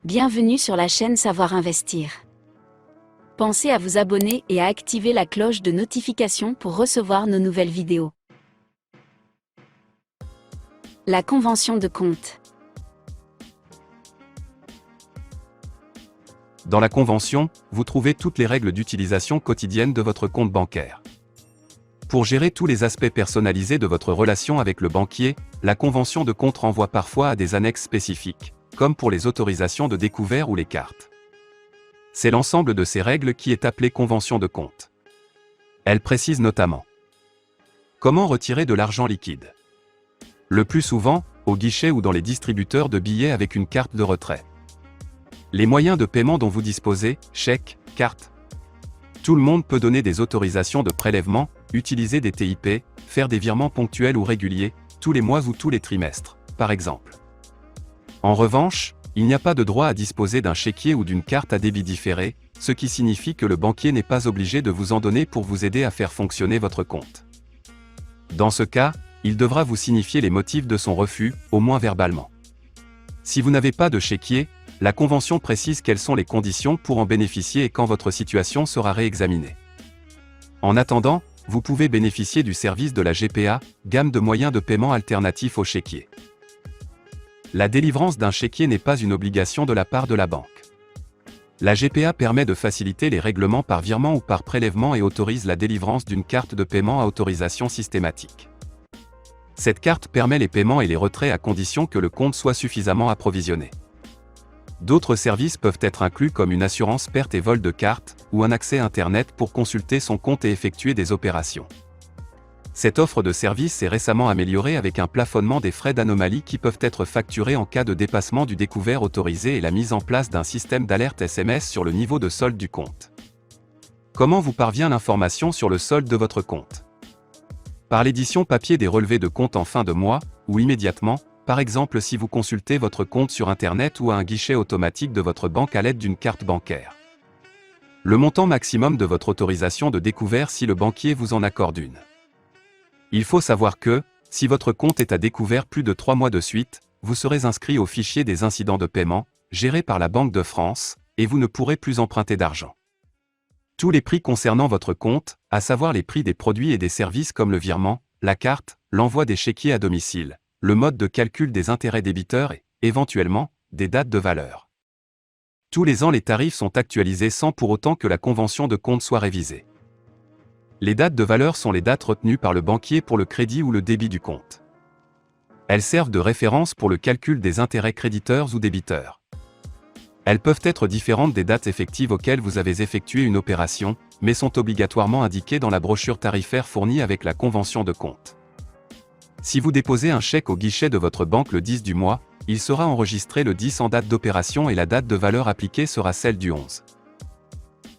Bienvenue sur la chaîne Savoir Investir. Pensez à vous abonner et à activer la cloche de notification pour recevoir nos nouvelles vidéos. La convention de compte. Dans la convention, vous trouvez toutes les règles d'utilisation quotidienne de votre compte bancaire. Pour gérer tous les aspects personnalisés de votre relation avec le banquier, la convention de compte renvoie parfois à des annexes spécifiques, comme pour les autorisations de découvert ou les cartes. C'est l'ensemble de ces règles qui est appelé convention de compte. Elle précise notamment comment retirer de l'argent liquide. Le plus souvent, au guichet ou dans les distributeurs de billets avec une carte de retrait. Les moyens de paiement dont vous disposez, chèques, cartes. Tout le monde peut donner des autorisations de prélèvement, utiliser des TIP, faire des virements ponctuels ou réguliers, tous les mois ou tous les trimestres, par exemple. En revanche, il n'y a pas de droit à disposer d'un chéquier ou d'une carte à débit différé, ce qui signifie que le banquier n'est pas obligé de vous en donner pour vous aider à faire fonctionner votre compte. Dans ce cas, il devra vous signifier les motifs de son refus, au moins verbalement. Si vous n'avez pas de chéquier, la convention précise quelles sont les conditions pour en bénéficier et quand votre situation sera réexaminée. En attendant, vous pouvez bénéficier du service de la GPA, gamme de moyens de paiement alternatifs au chéquier. La délivrance d'un chéquier n'est pas une obligation de la part de la banque. La GPA permet de faciliter les règlements par virement ou par prélèvement et autorise la délivrance d'une carte de paiement à autorisation systématique. Cette carte permet les paiements et les retraits à condition que le compte soit suffisamment approvisionné. D'autres services peuvent être inclus comme une assurance perte et vol de carte, ou un accès Internet pour consulter son compte et effectuer des opérations. Cette offre de service est récemment améliorée avec un plafonnement des frais d'anomalie qui peuvent être facturés en cas de dépassement du découvert autorisé et la mise en place d'un système d'alerte SMS sur le niveau de solde du compte. Comment vous parvient l'information sur le solde de votre compte? Par l'édition papier des relevés de compte en fin de mois, ou immédiatement, par exemple si vous consultez votre compte sur Internet ou à un guichet automatique de votre banque à l'aide d'une carte bancaire. Le montant maximum de votre autorisation de découvert si le banquier vous en accorde une. Il faut savoir que, si votre compte est à découvert plus de 3 mois de suite, vous serez inscrit au fichier des incidents de paiement, géré par la Banque de France, et vous ne pourrez plus emprunter d'argent. Tous les prix concernant votre compte, à savoir les prix des produits et des services comme le virement, la carte, l'envoi des chéquiers à domicile, le mode de calcul des intérêts débiteurs et, éventuellement, des dates de valeur. Tous les ans les tarifs sont actualisés sans pour autant que la convention de compte soit révisée. Les dates de valeur sont les dates retenues par le banquier pour le crédit ou le débit du compte. Elles servent de référence pour le calcul des intérêts créditeurs ou débiteurs. Elles peuvent être différentes des dates effectives auxquelles vous avez effectué une opération, mais sont obligatoirement indiquées dans la brochure tarifaire fournie avec la convention de compte. Si vous déposez un chèque au guichet de votre banque le 10 du mois, il sera enregistré le 10 en date d'opération et la date de valeur appliquée sera celle du 11.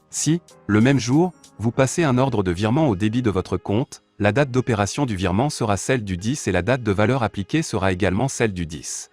Si, le même jour, vous passez un ordre de virement au débit de votre compte, la date d'opération du virement sera celle du 10 et la date de valeur appliquée sera également celle du 10.